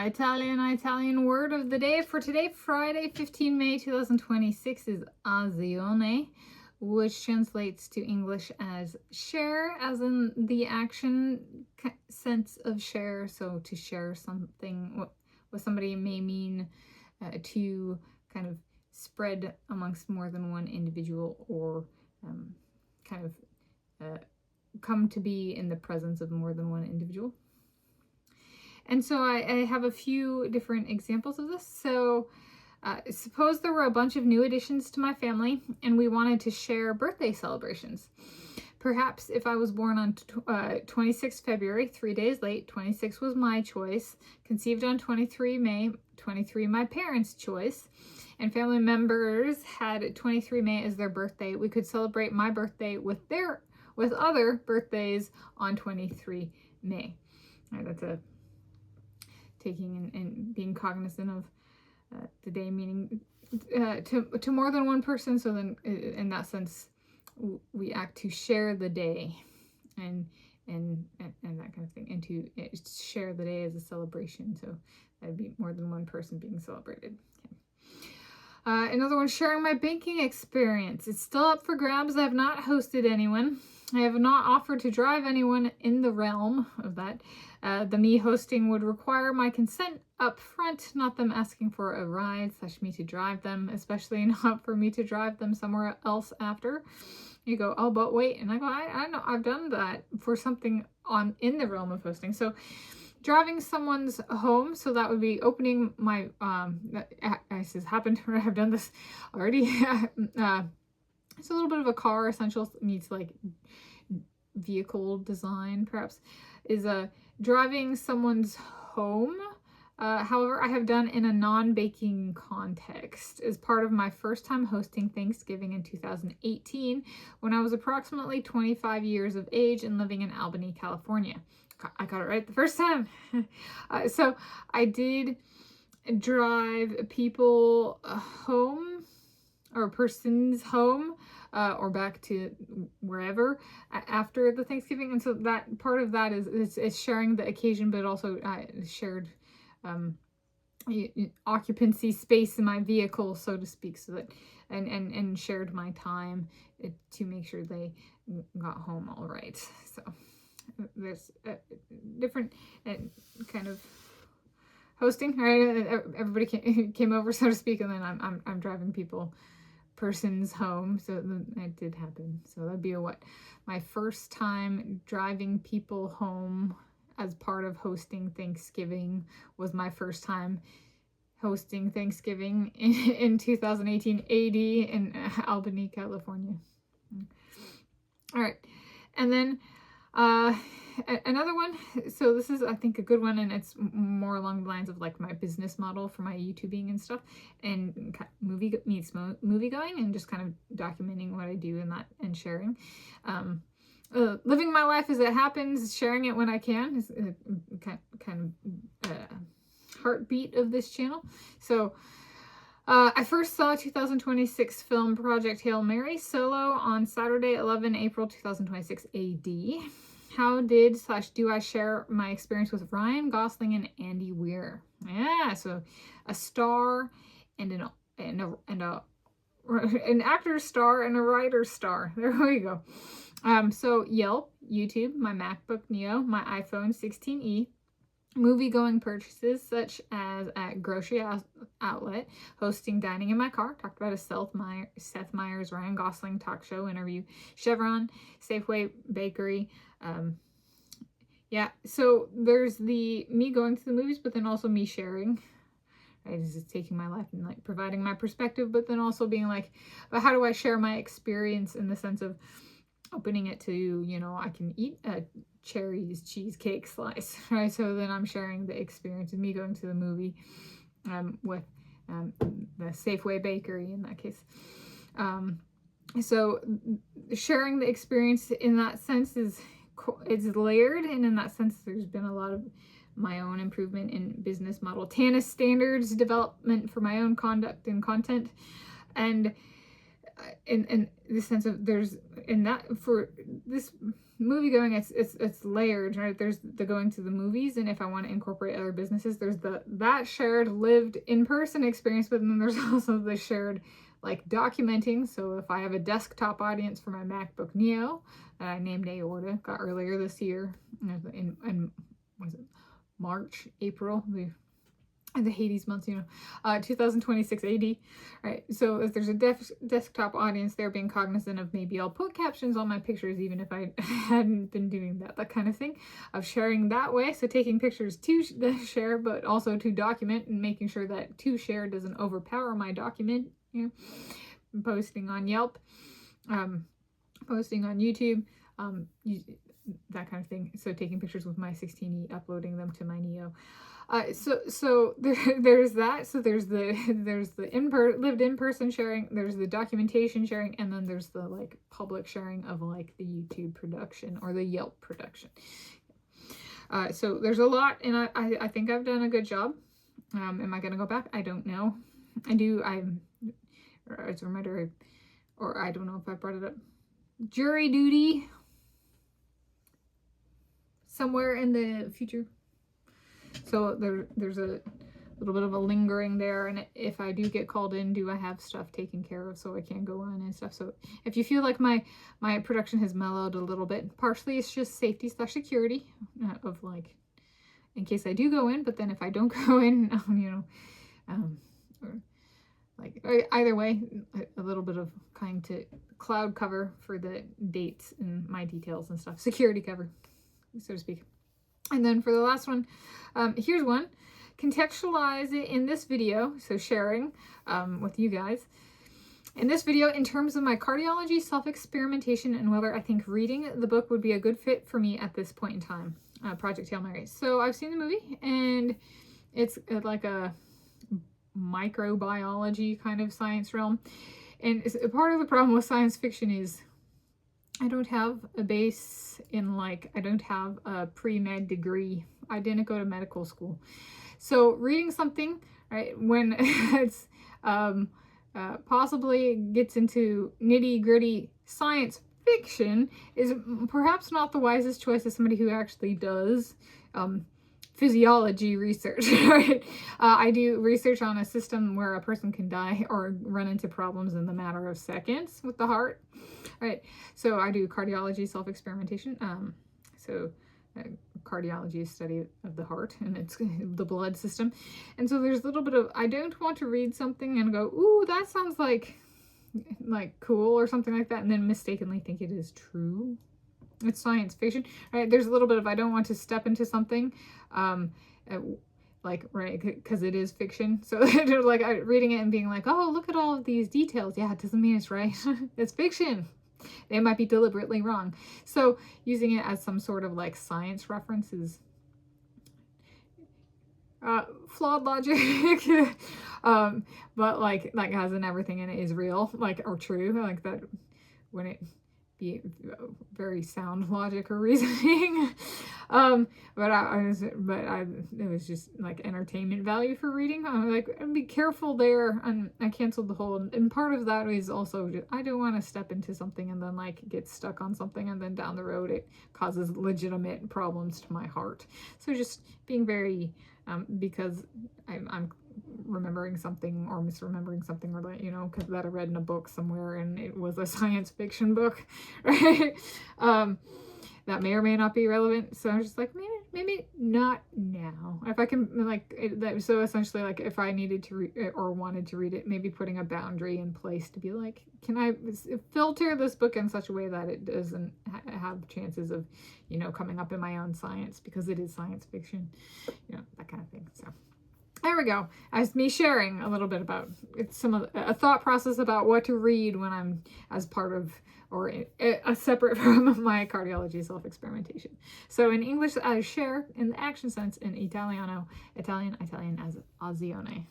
Italian word of the day for today, Friday, 15 May 2026, is Azione, which translates to English as share, as in the action sense of share. So to share something with somebody may mean to kind of spread amongst more than one individual, or kind of come to be in the presence of more than one individual. And so I have a few different examples of this. So suppose there were a bunch of new additions to my family and we wanted to share birthday celebrations. Perhaps if I was born on 26 February, 3 days late, 26 was my choice, conceived on 23 May, 23 my parents' choice, and family members had 23 May as their birthday, we could celebrate my birthday with other birthdays on 23 May. All right, that's a taking and being cognizant of the day meaning to more than one person. So then in that sense we act to share the day and that kind of thing, and to share the day as a celebration. So that'd be more than one person being celebrated. Okay. Another one, sharing my banking experience. It's still up for grabs. I have not hosted anyone. I have not offered to drive anyone in the realm of that. The me hosting would require my consent up front, not them asking for a ride / me to drive them, especially not for me to drive them somewhere else after. You go, oh, but wait. And I go, I know, I've done that for something in the realm of hosting. So driving someone's home, so that would be opening my, this has happened, or I've done this already. It's a little bit of a car essential meets like vehicle design, perhaps, is driving someone's home. However, I have done in a non-baking context as part of my first time hosting Thanksgiving in 2018, when I was approximately 25 years of age and living in Albany, California. I got it right the first time. So I did drive people home, or a person's home, or back to wherever after the Thanksgiving. And so that part of that is sharing the occasion, but also shared occupancy space in my vehicle, so to speak, so that and shared my time to make sure they got home all right. So there's different kind of hosting, right? Everybody came over, so to speak, and then I'm driving person's home. So that did happen. So that'd be my first time driving people home as part of hosting Thanksgiving. Was my first time hosting Thanksgiving in 2018 AD in Albany, California. All right. And then another one, so this is, I think, a good one, and it's more along the lines of like my business model for my YouTubing and stuff, and movie going, and just kind of documenting what I do in that and sharing. Living my life as it happens, sharing it when I can, is kind of heartbeat of this channel. So I first saw 2026 film Project Hail Mary solo on Saturday, 11 April 2026 AD. How do I share my experience with Ryan Gosling and Andy Weir? Yeah, so a star and an actor star and a writer star. There we go. So Yelp, YouTube, my MacBook Neo, my iPhone 16e, movie-going purchases such as at grocery outlet, hosting dining in my car, talked about a Seth Meyers, Ryan Gosling talk show interview, Chevron, Safeway Bakery. Yeah, so there's the me going to the movies, but then also me sharing. Right, is taking my life and like providing my perspective, but then also being like, but how do I share my experience in the sense of opening it to, I can eat a cherries cheesecake slice, right? So then I'm sharing the experience of me going to the movie with the Safeway Bakery in that case. So sharing the experience in that sense is layered, and in that sense there's been a lot of my own improvement in business model, Tanis standards development for my own conduct and content, and in the sense of there's in that for this movie going, it's layered, right? There's the going to the movies, and if I want to incorporate other businesses, there's that shared lived in-person experience, but then there's also the shared like documenting. So if I have a desktop audience for my MacBook Neo that I named Aorta, got earlier this year in was it March, April, the Hades months, 2026 AD, right? So if there's a desktop audience there, being cognizant of maybe I'll put captions on my pictures, even if I hadn't been doing that kind of thing, of sharing that way. So taking pictures to share, but also to document, and making sure that to share doesn't overpower my document, posting on Yelp, posting on YouTube, that kind of thing. So taking pictures with my 16E, uploading them to my Neo. So there's that. So there's the lived in-person sharing, there's the documentation sharing, and then there's the like public sharing of like the YouTube production or the Yelp production. So there's a lot, and I think I've done a good job. Am I gonna go back? I don't know. As a reminder, or I don't know if I brought it up. Jury duty somewhere in the future. So there's a little bit of a lingering there, and if I do get called in, do I have stuff taken care of so I can go on and stuff. So if you feel like my production has mellowed a little bit, partially it's just safety/security of like, in case I do go in, but then if I don't go in, either way, a little bit of kind to cloud cover for the dates and my details and stuff, security cover, so to speak. And then for the last one, here's one. Contextualize it in this video, so sharing with you guys. In this video, in terms of my cardiology self-experimentation and whether I think reading the book would be a good fit for me at this point in time, Project Hail Mary. So I've seen the movie, and it's like a microbiology kind of science realm. And part of the problem with science fiction is I don't have a base in I don't have a pre-med degree. I didn't go to medical school. So reading something, right, when it's possibly gets into nitty-gritty science fiction is perhaps not the wisest choice as somebody who actually does physiology research, right? I do research on a system where a person can die or run into problems in the matter of seconds with the heart, right? So I do cardiology self-experimentation. Cardiology is study of the heart, and it's the blood system. And so there's a little bit of, I don't want to read something and go, ooh, that sounds like cool or something like that, and then mistakenly think it is true. It's science fiction, right? There's a little bit of, I don't want to step into something, right, because it is fiction. So reading it and being like, oh, look at all of these details. Yeah, it doesn't mean it's right. It's fiction. They might be deliberately wrong. So using it as some sort of science reference is flawed logic. But as in everything in it is real, or true, that when it be very sound logic or reasoning. It was just entertainment value for reading. I'd be careful there, and I canceled the whole. And part of that is also I don't want to step into something and then get stuck on something, and then down the road it causes legitimate problems to my heart. So just being very because I'm remembering something or misremembering something, or because that I read in a book somewhere and it was a science fiction book, right? That may or may not be relevant. So I'm just maybe not now. If I can so essentially if I needed to read or wanted to read it, maybe putting a boundary in place to be can I filter this book in such a way that it doesn't have chances of coming up in my own science, because it is science fiction, that kind of thing. So there we go. As me sharing a little bit about a thought process about what to read when I'm as part of or separate from my cardiology self-experimentation. So in English as share, in the action sense, in Italian as Azione.